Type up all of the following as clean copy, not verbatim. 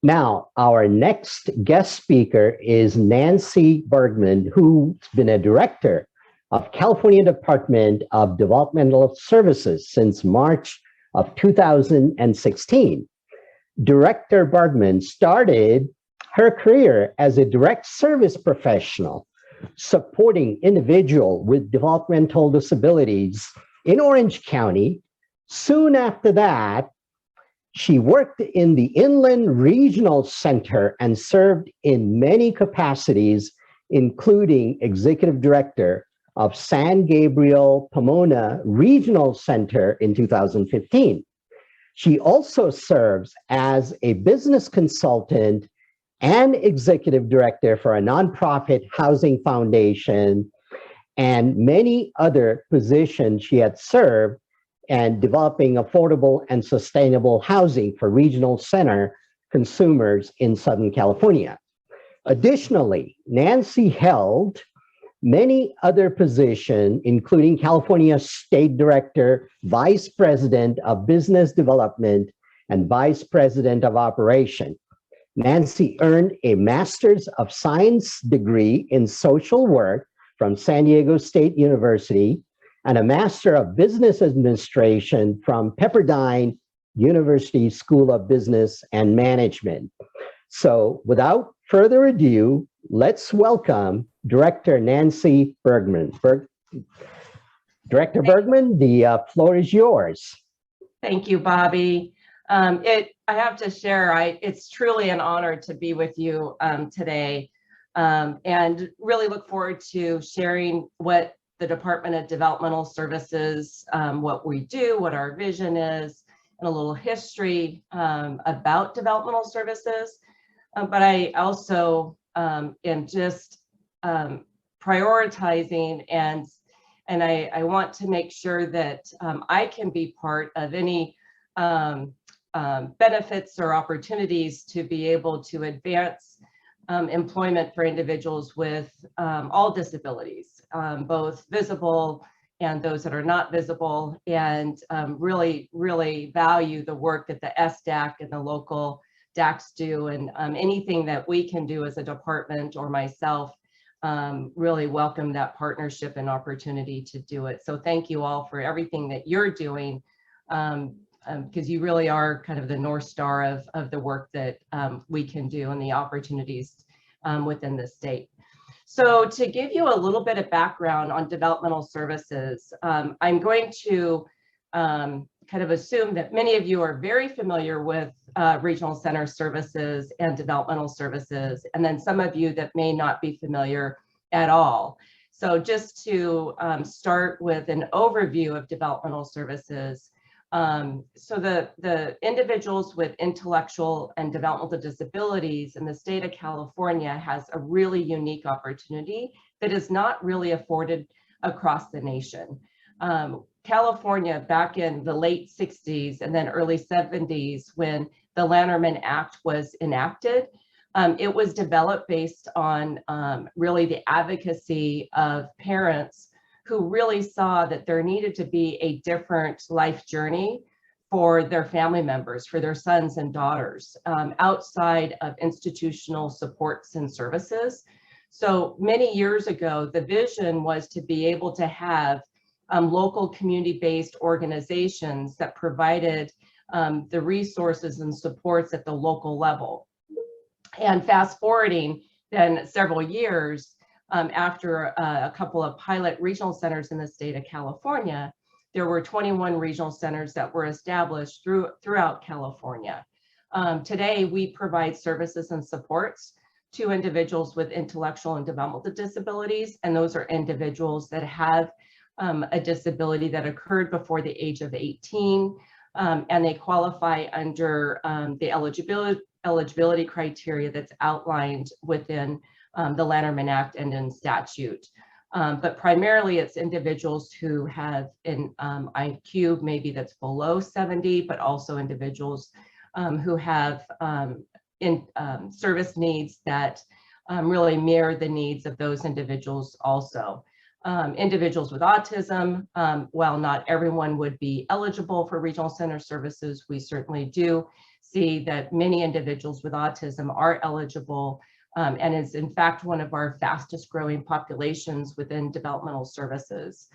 Now, our next guest speaker is Nancy Bargmann, who's been a director of California Department of Developmental Services since March of 2016. Director Bargmann started her career as a direct service professional, supporting individuals with developmental disabilities in Orange County. Soon after that, she worked in the Inland Regional Center and served in many capacities, including executive director of San Gabriel Pomona Regional Center in 2015. She also serves as a business consultant and executive director for a nonprofit housing foundation and many other positions she had served and developing affordable and sustainable housing for regional center consumers in Southern California. Additionally, Nancy held many other positions, including California State Director, Vice President of Business Development, and Vice President of Operation. Nancy earned a Master's of Science degree in Social Work from San Diego State University and a Master of Business Administration from Pepperdine University School of Business and Management. So without further ado, let's welcome Director Nancy Bargmann. Director Bargmann, the floor is yours. Thank you, Bobby. I have to share, it's truly an honor to be with you today, and really look forward to sharing what the Department of Developmental Services, what we do, what our vision is, and a little history about developmental services. But I also am just prioritizing, and I want to make sure that I can be part of any benefits or opportunities to be able to advance employment for individuals with all disabilities, both visible and those that are not visible, and really value the work that the SDAC and the local DACs do, and anything that we can do as a department or myself, really welcome that partnership and opportunity to do it. So thank you all for everything that you're doing, because you really are kind of the North Star of the work that we can do and the opportunities within the state. So to give you a little bit of background on developmental services, I'm going to kind of assume that many of you are very familiar with regional center services and developmental services, and then some of you that may not be familiar at all. So just to start with an overview of developmental services, so the individuals with intellectual and developmental disabilities in the state of California has a really unique opportunity that is not really afforded across the nation. California, back in the late 60s and then early 70s, when the Lanternmen Act was enacted, it was developed based on really the advocacy of parents who really saw that there needed to be a different life journey for their family members, for their sons and daughters, outside of institutional supports and services. So many years ago, the vision was to be able to have local community-based organizations that provided the resources and supports at the local level. And fast forwarding then several years after a couple of pilot regional centers in the state of California, there were 21 regional centers that were established throughout California. Today, we provide services and supports to individuals with intellectual and developmental disabilities, and those are individuals that have a disability that occurred before the age of 18, and they qualify under the eligibility criteria that's outlined within the Lanternmen Act and in statute. But primarily it's individuals who have an IQ maybe that's below 70, but also individuals who have service needs that really mirror the needs of those individuals also. Individuals with autism, while not everyone would be eligible for regional center services, we certainly do see that many individuals with autism are eligible and is in fact one of our fastest growing populations within developmental services.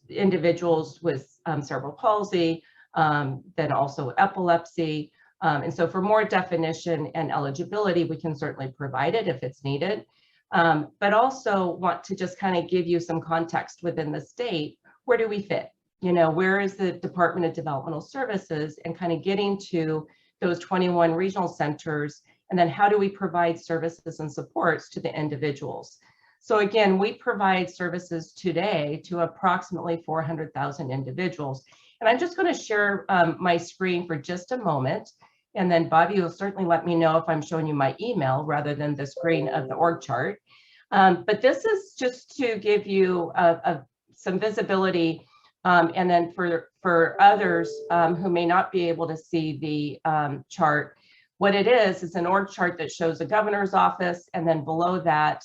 Individuals with cerebral palsy, then also epilepsy. And so for more definition and eligibility, we can certainly provide it if it's needed. But also want to just kind of give you some context within the state. Where do we fit? You know, where is the Department of Developmental Services, and kind of getting to those 21 regional centers, and then how do we provide services and supports to the individuals? So again, we provide services today to approximately 400,000 individuals. And I'm just going to share my screen for just a moment. And then Bobby will certainly let me know if I'm showing you my email rather than the screen of the org chart. But this is just to give you some visibility. And then for others who may not be able to see the chart, what it is an org chart that shows the governor's office, and then below that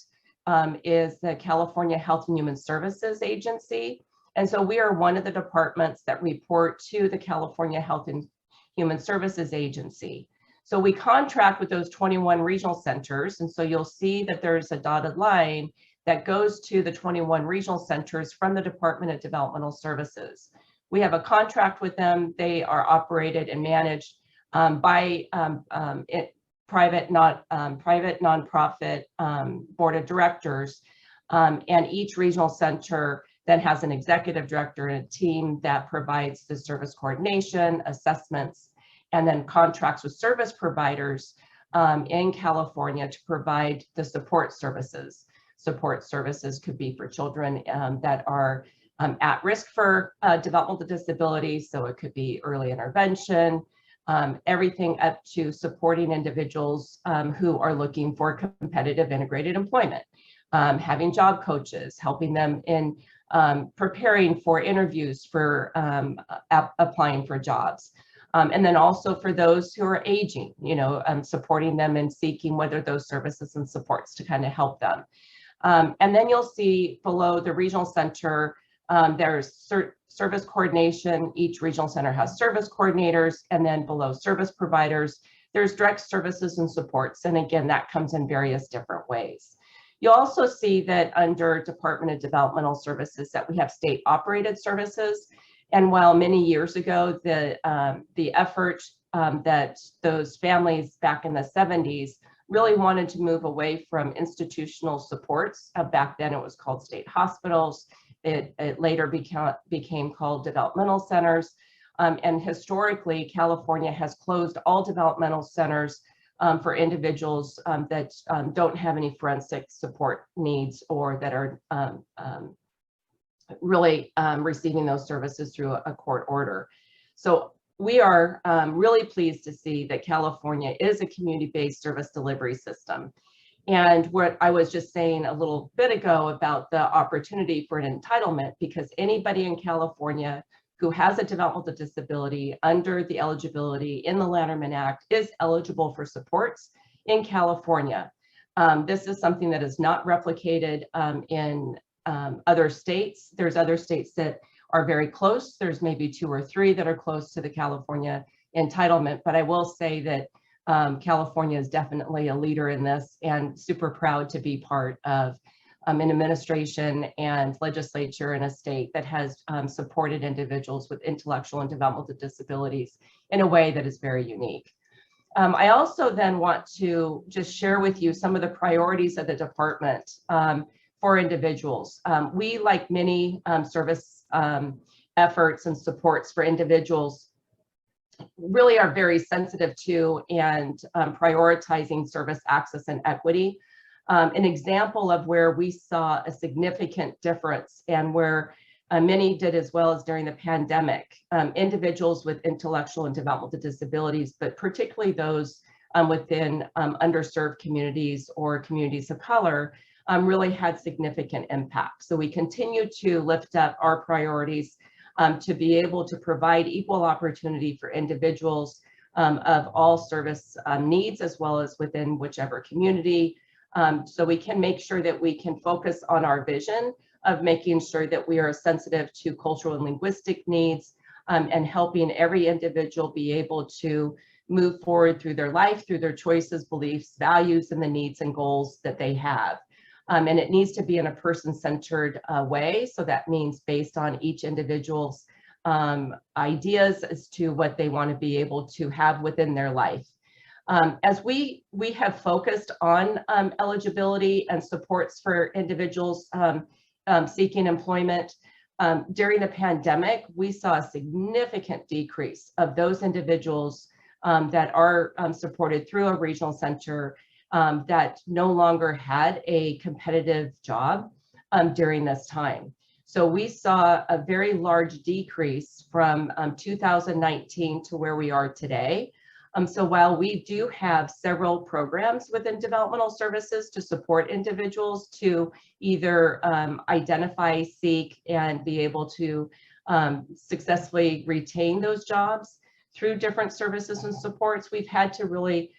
is the California Health and Human Services Agency. And so we are one of the departments that report to the California Health and Human Services Agency. So we contract with those 21 regional centers. And so you'll see that there's a dotted line that goes to the 21 regional centers from the Department of Developmental Services. We have a contract with them. They are operated and managed by private nonprofit board of directors. And each regional center then has an executive director and a team that provides the service coordination, assessments, and then contracts with service providers in California to provide the support services. Support services could be for children that are at risk for developmental disabilities. So it could be early intervention, everything up to supporting individuals who are looking for competitive integrated employment, having job coaches, helping them in preparing for interviews for applying for jobs. And then also for those who are aging, you know, supporting them and seeking whether those services and supports to kind of help them. And then you'll see below the regional center, there's service coordination. Each regional center has service coordinators, and then below service providers, there's direct services and supports. And again, that comes in various different ways. You'll also see that under Department of Developmental Services that we have state operated services. And while many years ago, the effort that those families back in the 70s really wanted to move away from institutional supports. Back then it was called state hospitals. It later became called developmental centers. And historically, California has closed all developmental centers for individuals that don't have any forensic support needs, or that are really receiving those services through a court order. So we are really pleased to see that California is a community-based service delivery system. And what I was just saying a little bit ago about the opportunity for an entitlement, because anybody in California who has a developmental disability under the eligibility in the Lanternmen Act is eligible for supports in California. This is something that is not replicated in other states. There's other states that are very close. There's maybe 2 or 3 that are close to the California entitlement, but I will say that California is definitely a leader in this, and super proud to be part of an administration and legislature in a state that has supported individuals with intellectual and developmental disabilities in a way that is very unique. I also then want to just share with you some of the priorities of the department for individuals. We, like many service efforts and supports for individuals, really are very sensitive to and prioritizing service access and equity. An example of where we saw a significant difference, and where many did as well as during the pandemic, individuals with intellectual and developmental disabilities, but particularly those within underserved communities or communities of color, really had significant impact. So we continue to lift up our priorities to be able to provide equal opportunity for individuals of all service needs, as well as within whichever community. So we can make sure that we can focus on our vision of making sure that we are sensitive to cultural and linguistic needs, and helping every individual be able to move forward through their life, through their choices, beliefs, values, and the needs and goals that they have. And it needs to be in a person-centered way. So that means based on each individual's ideas as to what they want to be able to have within their life. As we have focused on eligibility and supports for individuals seeking employment, during the pandemic, we saw a significant decrease of those individuals that are supported through a regional center that no longer had a competitive job during this time. So we saw a very large decrease from 2019 to where we are today. So while we do have several programs within developmental services to support individuals to either identify, seek, and be able to successfully retain those jobs through different services and supports, we've had to really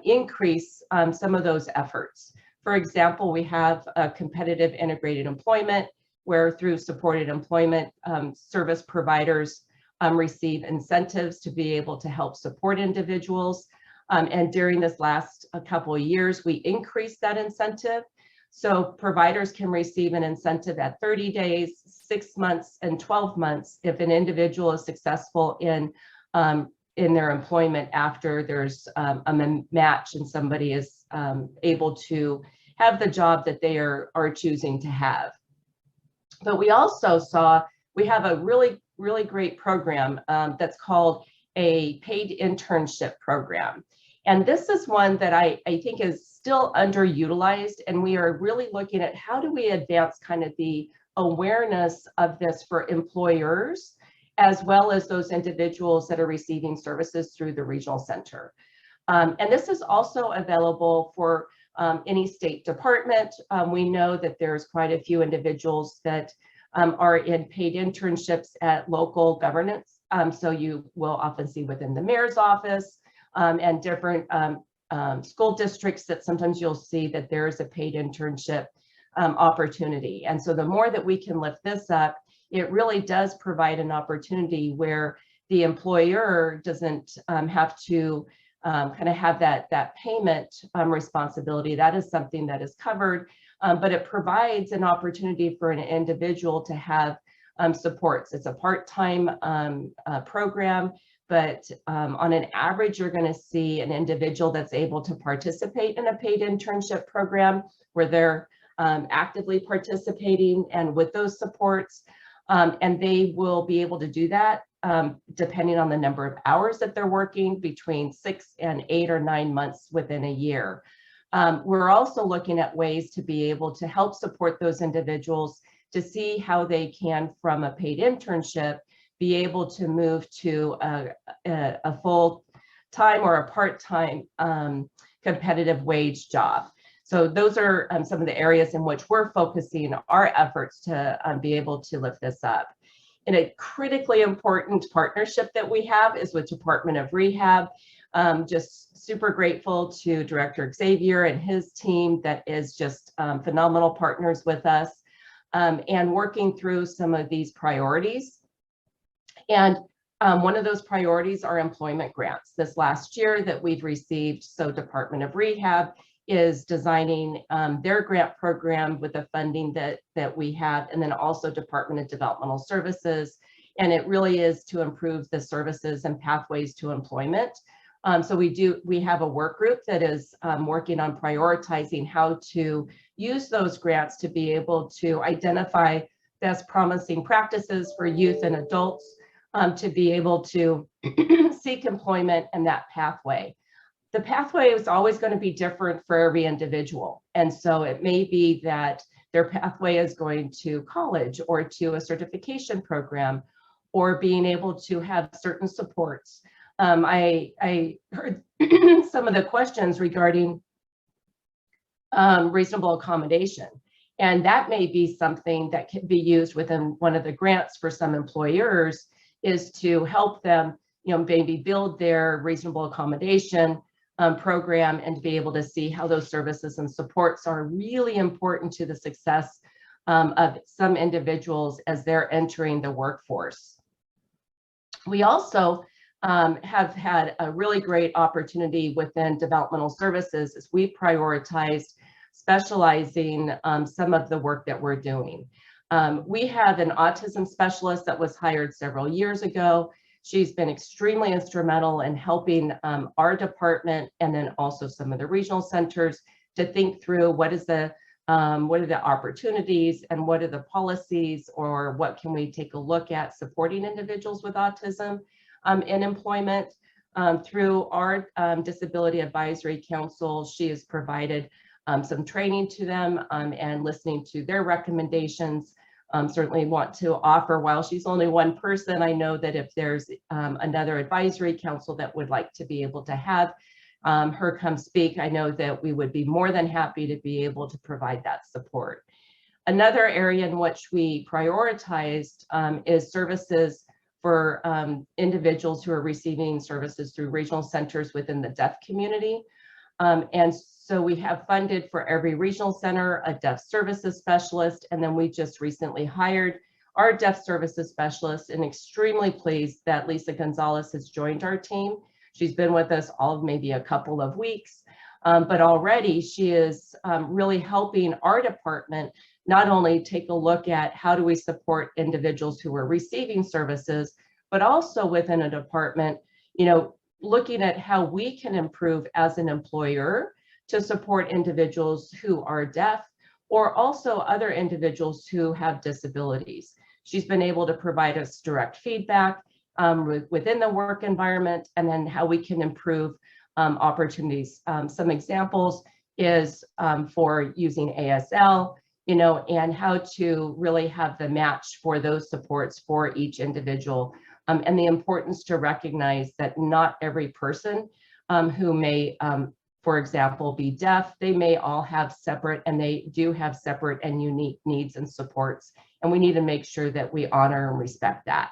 increase some of those efforts. For example, we have a competitive integrated employment, where through supported employment, service providers receive incentives to be able to help support individuals. And during this last couple of years, we increased that incentive. So providers can receive an incentive at 30 days, 6 months, and 12 months if an individual is successful in their employment after there's a match and somebody is able to have the job that they are choosing to have. But we also saw, we have a really great program that's called a paid internship program. And this is one that I think is still underutilized, and we are really looking at how do we advance kind of the awareness of this for employers, as well as those individuals that are receiving services through the regional center. And this is also available for any state department. We know that there's quite a few individuals that are in paid internships at local governance. So you will often see within the mayor's office and different school districts that sometimes you'll see that there is a paid internship opportunity. And so the more that we can lift this up, it really does provide an opportunity where the employer doesn't have to kind of have that payment responsibility. That is something that is covered, but it provides an opportunity for an individual to have supports. It's a part-time program, but on an average, you're going to see an individual that's able to participate in a paid internship program where they're actively participating and with those supports, and they will be able to do that depending on the number of hours that they're working, between 6 and 8 or 9 months within a year. We're also looking at ways to be able to help support those individuals to see how they can, from a paid internship, be able to move to a full-time or a part-time competitive wage job. So those are some of the areas in which we're focusing our efforts to be able to lift this up. And a critically important partnership that we have is with Department of Rehab. Just super grateful to Director Xavier and his team that is just phenomenal partners with us and working through some of these priorities. And one of those priorities are employment grants. This last year that we've received, so Department of Rehab is designing their grant program with the funding that we have, and then also Department of Developmental Services. And it really is to improve the services and pathways to employment. So we have a work group that is working on prioritizing how to use those grants to be able to identify best promising practices for youth and adults to be able to seek employment and that pathway. The pathway is always going to be different for every individual. And so it may be that their pathway is going to college or to a certification program or being able to have certain supports. I heard some of the questions regarding reasonable accommodation. And that may be something that can be used within one of the grants for some employers, is to help them, maybe build their reasonable accommodation program and to be able to see how those services and supports are really important to the success of some individuals as they're entering the workforce. We also have had a really great opportunity within developmental services as we prioritized specializing some of the work that we're doing. We have an autism specialist that was hired several years ago. She's been extremely instrumental in helping our department and then also some of the regional centers to think through what are the opportunities and what are the policies, or what can we take a look at supporting individuals with autism in employment. Through our Disability Advisory Council, she has provided some training to them and listening to their recommendations. Certainly want to offer, while she's only one person, I know that if there's another advisory council that would like to be able to have her come speak, I know that we would be more than happy to be able to provide that support. Another area in which we prioritized is services for individuals who are receiving services through regional centers within the deaf community. And so we have funded for every regional center a deaf services specialist, and then we just recently hired our deaf services specialist, and extremely pleased that Lisa Gonzalez has joined our team. She's been with us all of maybe a couple of weeks, but already she is really helping our department not only take a look at how do we support individuals who are receiving services, but also within a department, looking at how we can improve as an employer to support individuals who are deaf, or also other individuals who have disabilities. She's been able to provide us direct feedback within the work environment, and then how we can improve opportunities. Some examples is for using ASL, and how to really have the match for those supports for each individual, and the importance to recognize that not every person who may, for example, be deaf, they may all have separate, and they do have separate and unique needs and supports, and we need to make sure that we honor and respect that.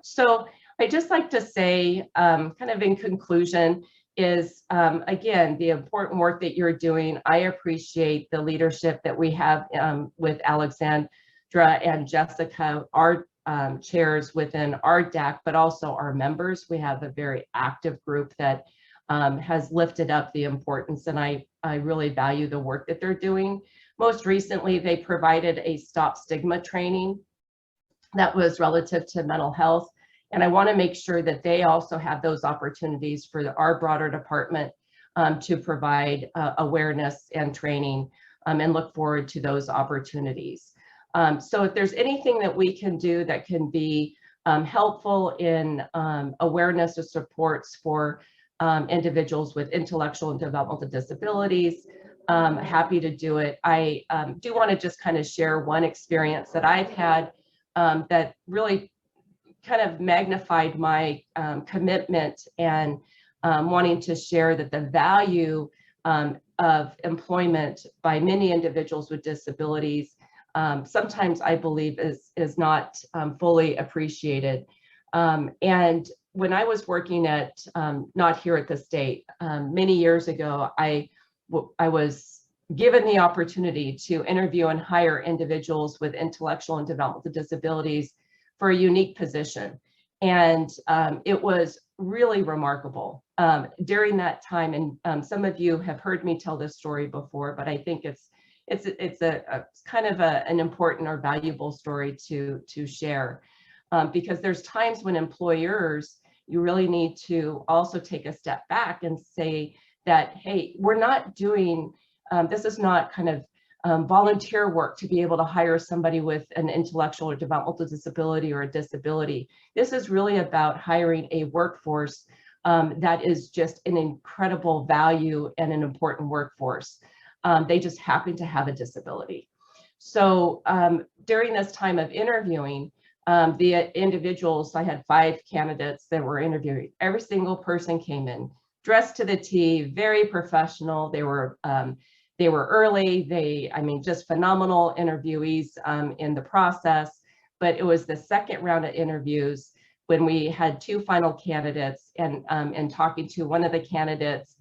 So I just like to say, kind of in conclusion, is again, the important work that you're doing. I appreciate the leadership that we have with Alexandra and Jessica, our chairs within our DAC, but also our members. We have a very active group that has lifted up the importance, and I really value the work that they're doing. Most recently, they provided a Stop Stigma training that was relative to mental health. And I want to make sure that they also have those opportunities for our broader department to provide awareness and training, and look forward to those opportunities. So if there's anything that we can do that can be helpful in awareness or supports for individuals with intellectual and developmental disabilities, happy to do it. I do want to just kind of share one experience that I've had that really kind of magnified my commitment and wanting to share that the value of employment by many individuals with disabilities sometimes I believe is not fully appreciated. And when I was working at, not here at the state, many years ago, I was given the opportunity to interview and hire individuals with intellectual and developmental disabilities for a unique position. And it was really remarkable during that time. And some of you have heard me tell this story before, but I think it's a kind of an important or valuable story to share, because there's times when employers, you really need to also take a step back and say that, hey, we're not doing, this is not kind of volunteer work to be able to hire somebody with an intellectual or developmental disability or a disability. This is really about hiring a workforce that is just an incredible value and an important workforce. They just happen to have a disability. So during this time of interviewing, the individuals, I had 5 candidates that were interviewing. Every single person came in dressed to the T, very professional. They were early. I mean, just phenomenal interviewees in the process. But it was the second round of interviews when we had 2 final candidates, and talking to one of the candidates,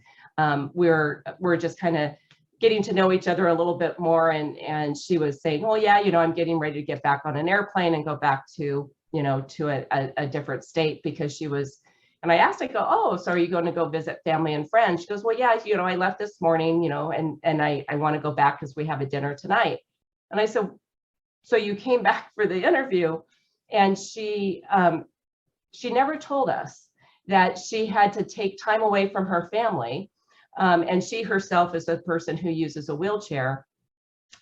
we're just kind of getting to know each other a little bit more, and she was saying, oh yeah, I'm getting ready to get back on an airplane and go back to, to a different state, because she was And I asked, I go, oh, so are you going to go visit family and friends? She goes, well, yeah, I left this morning, and I want to go back because we have a dinner tonight. And I said, so you came back for the interview? And she never told us that she had to take time away from her family. And she herself is a person who uses a wheelchair.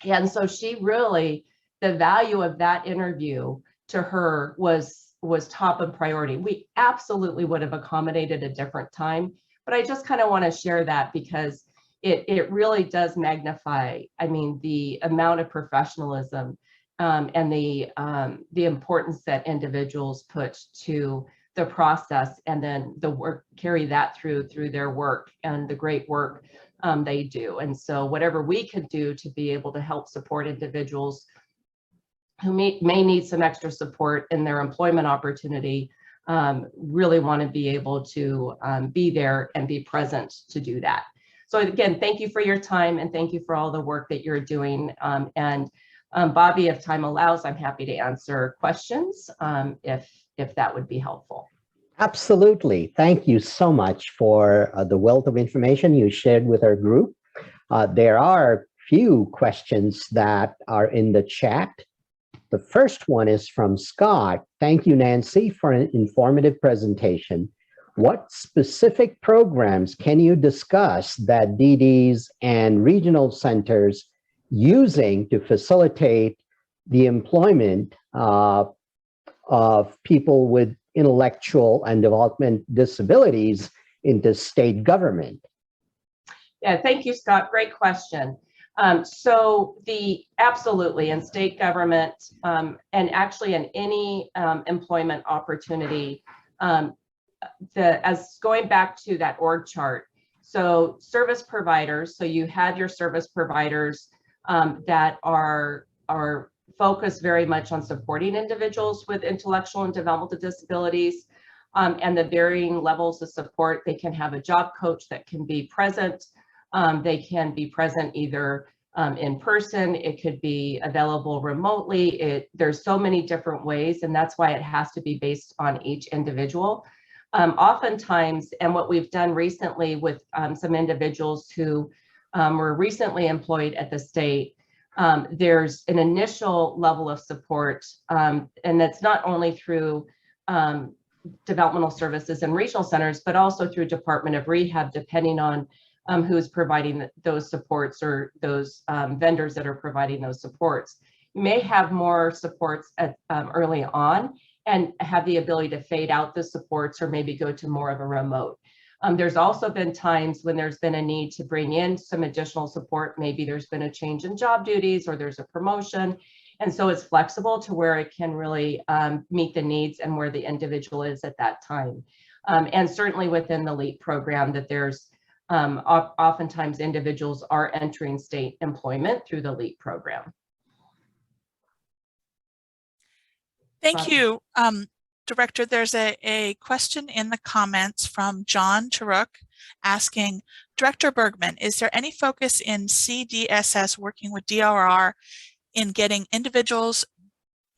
And so she really, the value of that interview to her was top and priority. We absolutely would have accommodated a different time, but I just kind of want to share that because it really does magnify, I mean, the amount of professionalism and the importance that individuals put to the process, and then the work, carry that through their work and the great work they do. And so whatever we could do to be able to help support individuals who may need some extra support in their employment opportunity, really want to be able to be there and be present to do that. So again, thank you for your time, and thank you for all the work that you're doing. And Bobby, if time allows, I'm happy to answer questions if that would be helpful. Absolutely. Thank you so much for the wealth of information you shared with our group. There are few questions that are in the chat. The first one is from Scott. Thank you, Nancy, for an informative presentation. What specific programs can you discuss that DDs and regional centers using to facilitate the employment of people with intellectual and development disabilities into state government? Yeah, thank you, Scott. Great question. So absolutely in state government, and actually in any employment opportunity, as going back to that org chart, so service providers, so you have your service providers that are focused very much on supporting individuals with intellectual and developmental disabilities, and the varying levels of support. They can have a job coach that can be present. They can be present either in person, it could be available remotely. There's so many different ways, and that's why it has to be based on each individual. Oftentimes, and what we've done recently with some individuals who were recently employed at the state, there's an initial level of support, and that's not only through developmental services and regional centers, but also through Department of Rehab, depending on who's providing those supports or those vendors that are providing those supports. You may have more supports early on and have the ability to fade out the supports or maybe go to more of a remote. There's also been times when there's been a need to bring in some additional support. Maybe there's been a change in job duties or there's a promotion. And so it's flexible to where it can really meet the needs and where the individual is at that time. And certainly within the LEAP program, that there's oftentimes individuals are entering state employment through the LEAP program. Thank you, Director. There's a question in the comments from John Turuk asking, Director Bargmann, is there any focus in CDSS working with DRR in getting individuals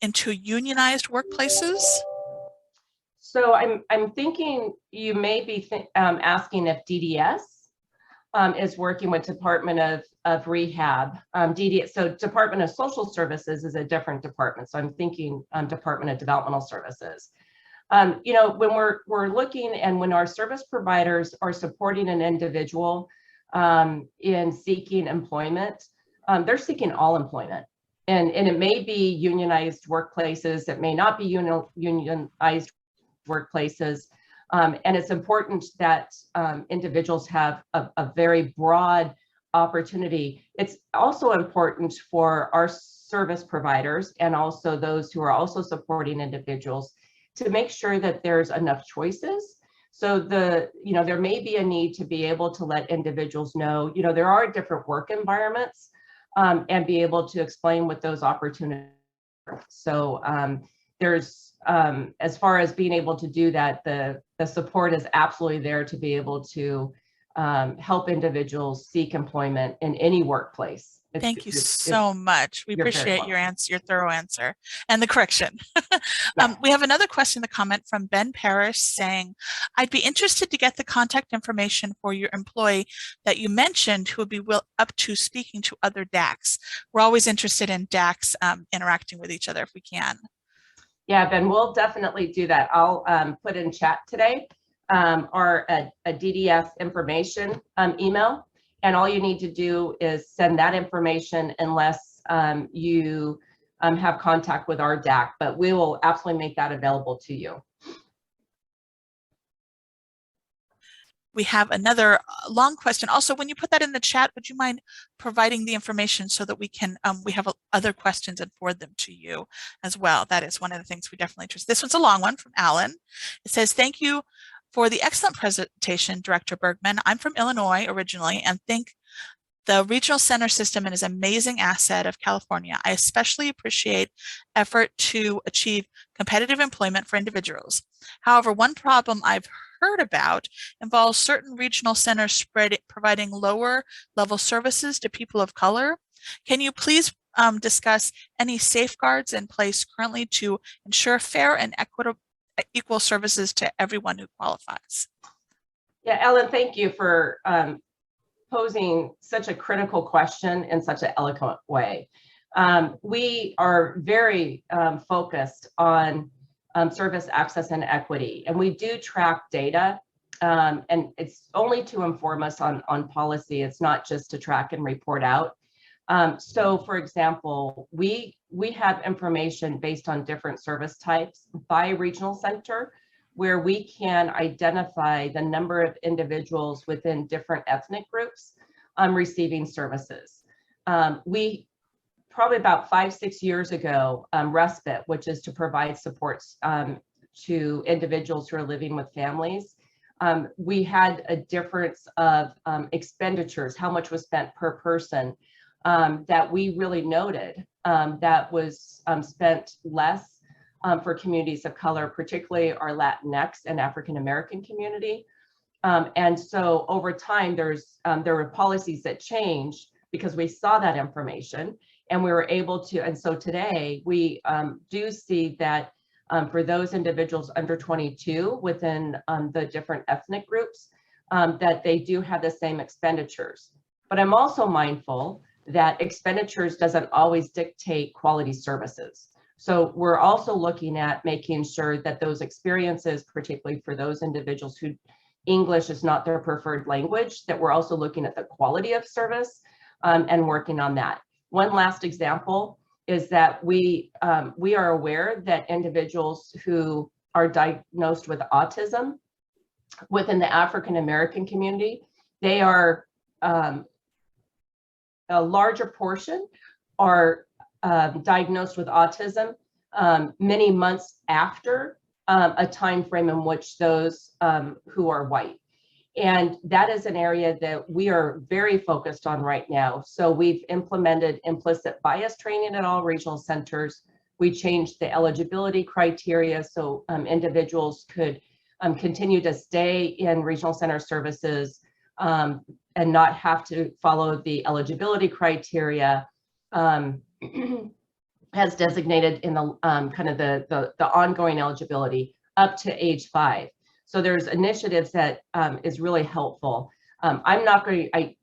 into unionized workplaces? So I'm thinking you may be asking if DDS is working with Department of Rehab. DDS, so Department of Social Services is a different department. So I'm thinking Department of Developmental Services. When we're looking, and when our service providers are supporting an individual in seeking employment, they're seeking all employment. And it may be unionized workplaces, it may not be unionized workplaces. And it's important that individuals have a very broad opportunity. It's also important for our service providers and also those who are also supporting individuals to make sure that there's enough choices. So there may be a need to be able to let individuals know, there are different work environments, and be able to explain what those opportunities are. So there's, as far as being able to do that, the support is absolutely there to be able to help individuals seek employment in any workplace. Thank you so much. We appreciate your answer, your thorough answer, and the correction. We have another question in the comment from Ben Parrish saying, I'd be interested to get the contact information for your employee that you mentioned who would be up to speaking to other DACs. We're always interested in DACs interacting with each other if we can. Yeah, Ben, we'll definitely do that. I'll put in chat today a DDS information email. And all you need to do is send that information unless you have contact with our DAC, but we will absolutely make that available to you. We have another long question. Also, when you put that in the chat, would you mind providing the information so that we can, we have other questions and forward them to you as well? That is one of the things we definitely interest. This one's a long one from Alan. It says, thank you for the excellent presentation, Director Bargmann. I'm from Illinois originally and think the regional center system is an amazing asset of California. I especially appreciate effort to achieve competitive employment for individuals. However, one problem I've heard about involves certain regional centers providing lower level services to people of color. Can you please discuss any safeguards in place currently to ensure fair and equal services to everyone who qualifies? Yeah, Ellen, thank you for posing such a critical question in such an eloquent way. We are very focused on service access and equity, and we do track data, and it's only to inform us on policy. It's not just to track and report out. So for example, we have information based on different service types by regional center, where we can identify the number of individuals within different ethnic groups receiving services. We probably about 5-6 years ago, respite, which is to provide supports to individuals who are living with families, we had a difference of expenditures, how much was spent per person, that we really noted that was spent less for communities of color, particularly our Latinx and African American community. And so over time, there were policies that changed because we saw that information and we were able to, and so today we do see that for those individuals under 22 within the different ethnic groups, that they do have the same expenditures. But I'm also mindful that expenditures doesn't always dictate quality services. So we're also looking at making sure that those experiences, particularly for those individuals who English is not their preferred language, that we're also looking at the quality of service and working on that. One last example is that we are aware that individuals who are diagnosed with autism within the African American community, they are a larger portion are diagnosed with autism many months after a time frame in which those who are white. And that is an area that we are very focused on right now. So we've implemented implicit bias training at all regional centers. We changed the eligibility criteria so individuals could continue to stay in regional center services and not have to follow the eligibility criteria as designated in the kind of the ongoing eligibility up to age 5. So there's initiatives that is really helpful. I'm not going to,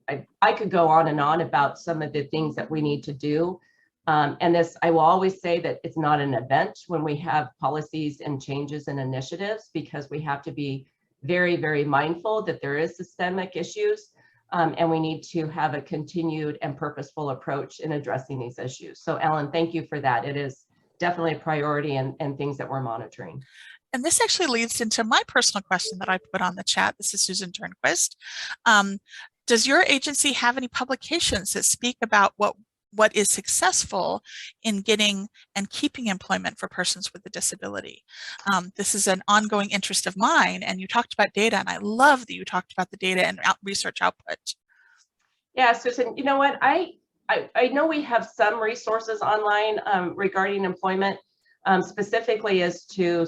I could go on and on about some of the things that we need to do. And this, I will always say that it's not an event when we have policies and changes and initiatives, because we have to be very, very mindful that there is systemic issues. And we need to have a continued and purposeful approach in addressing these issues. So Ellen, thank you for that. It is definitely a priority and things that we're monitoring. And this actually leads into my personal question that I put on the chat. This is Susan Turnquist. Does your agency have any publications that speak about what is successful in getting and keeping employment for persons with a disability? This is an ongoing interest of mine, and you talked about data, and I love that you talked about the data and research output. Yeah, Susan, you know what? I know we have some resources online regarding employment, specifically as to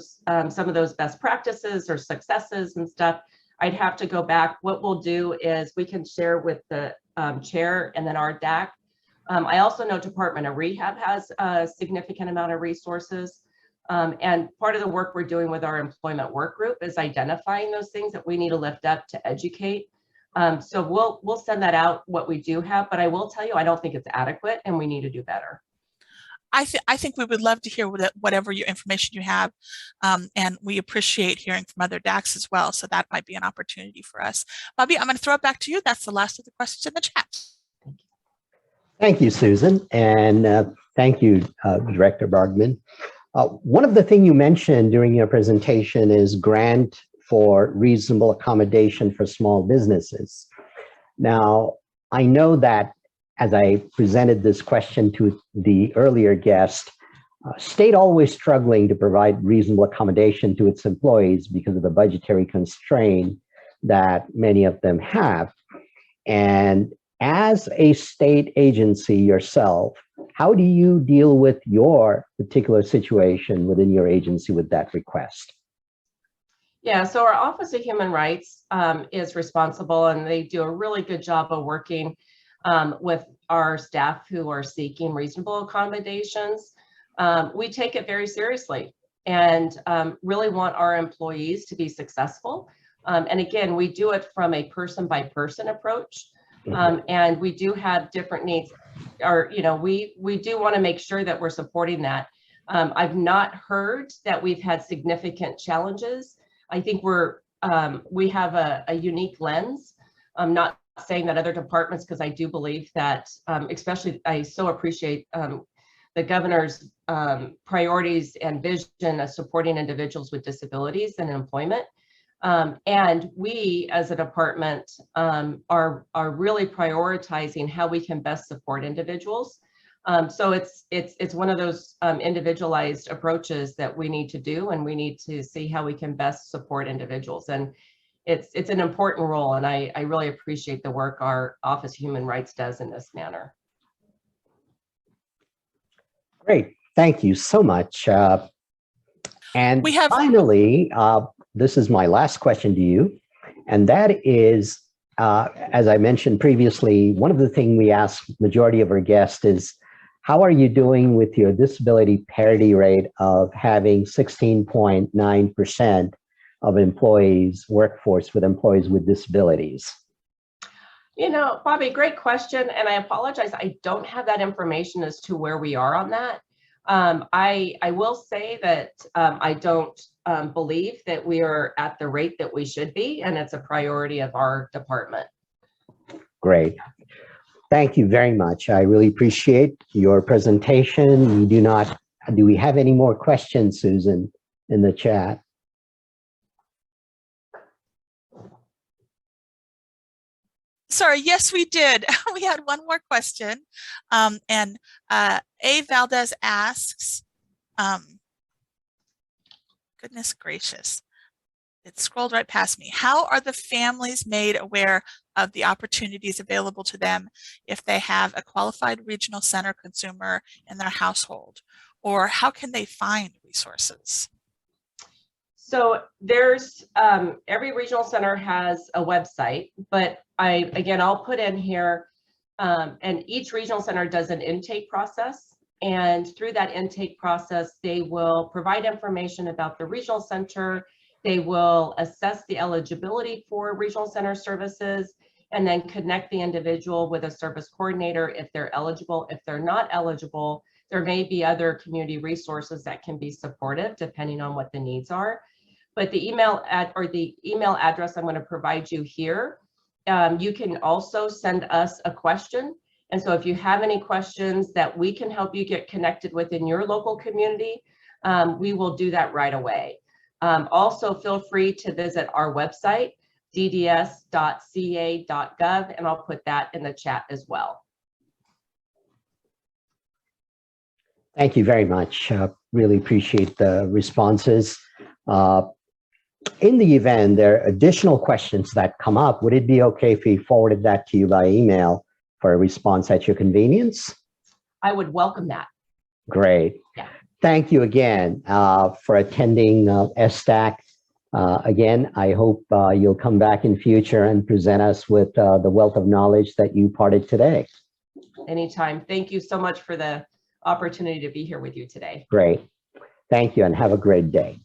some of those best practices or successes and stuff. I'd have to go back. What we'll do is we can share with the chair and then our DAC. I also know Department of Rehab has a significant amount of resources. And part of the work we're doing with our employment work group is identifying those things that we need to lift up to educate. So we'll send that out, what we do have, but I will tell you, I don't think it's adequate and we need to do better. I think we would love to hear whatever your information you have, and we appreciate hearing from other DACs as well. So that might be an opportunity for us. Bobby, I'm going to throw it back to you. That's the last of the questions in the chat. Thank you, Susan, and thank you, Director Bargmann. One of the things you mentioned during your presentation is grant for reasonable accommodation for small businesses. Now, I know that as I presented this question to the earlier guest, state always struggling to provide reasonable accommodation to its employees because of the budgetary constraint that many of them have. And as a state agency yourself, how do you deal with your particular situation within your agency with that request? Yeah, so our Office of Human Rights is responsible, and they do a really good job of working with our staff who are seeking reasonable accommodations. We take it very seriously and really want our employees to be successful. And again, we do it from a person-by-person approach. And we do have different needs, or, you know, we do want to make sure that we're supporting that. I've not heard that we've had significant challenges. I think we have a unique lens. I'm not saying that other departments, because I do believe that, especially, I so appreciate the governor's priorities and vision of supporting individuals with disabilities and employment. And we as a department are really prioritizing how we can best support individuals. So it's one of those individualized approaches that we need to do, and we need to see how we can best support individuals. And it's an important role, and I really appreciate the work our Office of Human Rights does in this manner. Great, thank you so much. And finally, this is my last question to you, and that is, as I mentioned previously, one of the things we ask majority of our guests is, how are you doing with your disability parity rate of having 16.9% of employees, workforce with employees with disabilities? You know, Bobby, great question. And I apologize, I don't have that information as to where we are on that. I will say that I don't believe that we are at the rate that we should be, and it's a priority of our department. Great. Thank you very much. I really appreciate your presentation. Do we have any more questions, Susan, in the chat? Sorry, yes, we did. We had one more question. And A. Valdez asks, goodness gracious, it scrolled right past me. How are the families made aware of the opportunities available to them if they have a qualified regional center consumer in their household? Or how can they find resources? So there's, every regional center has a website, but I'll put in here, and each regional center does an intake process. And through that intake process, they will provide information about the regional center. They will assess the eligibility for regional center services, and then connect the individual with a service coordinator if they're eligible. If they're not eligible, there may be other community resources that can be supportive depending on what the needs are. But the email address I'm going to provide you here, you can also send us a question. And so if you have any questions that we can help you get connected with in your local community, we will do that right away. Also, feel free to visit our website, dds.ca.gov, and I'll put that in the chat as well. Thank you very much. Really appreciate the responses. In the event there are additional questions that come up, would it be okay if we forwarded that to you by email for a response at your convenience? I would welcome that. Great. Yeah. Thank you again for attending SDAC. Again, I hope you'll come back in future and present us with the wealth of knowledge that you imparted today. Anytime. Thank you so much for the opportunity to be here with you today. Great. Thank you and have a great day.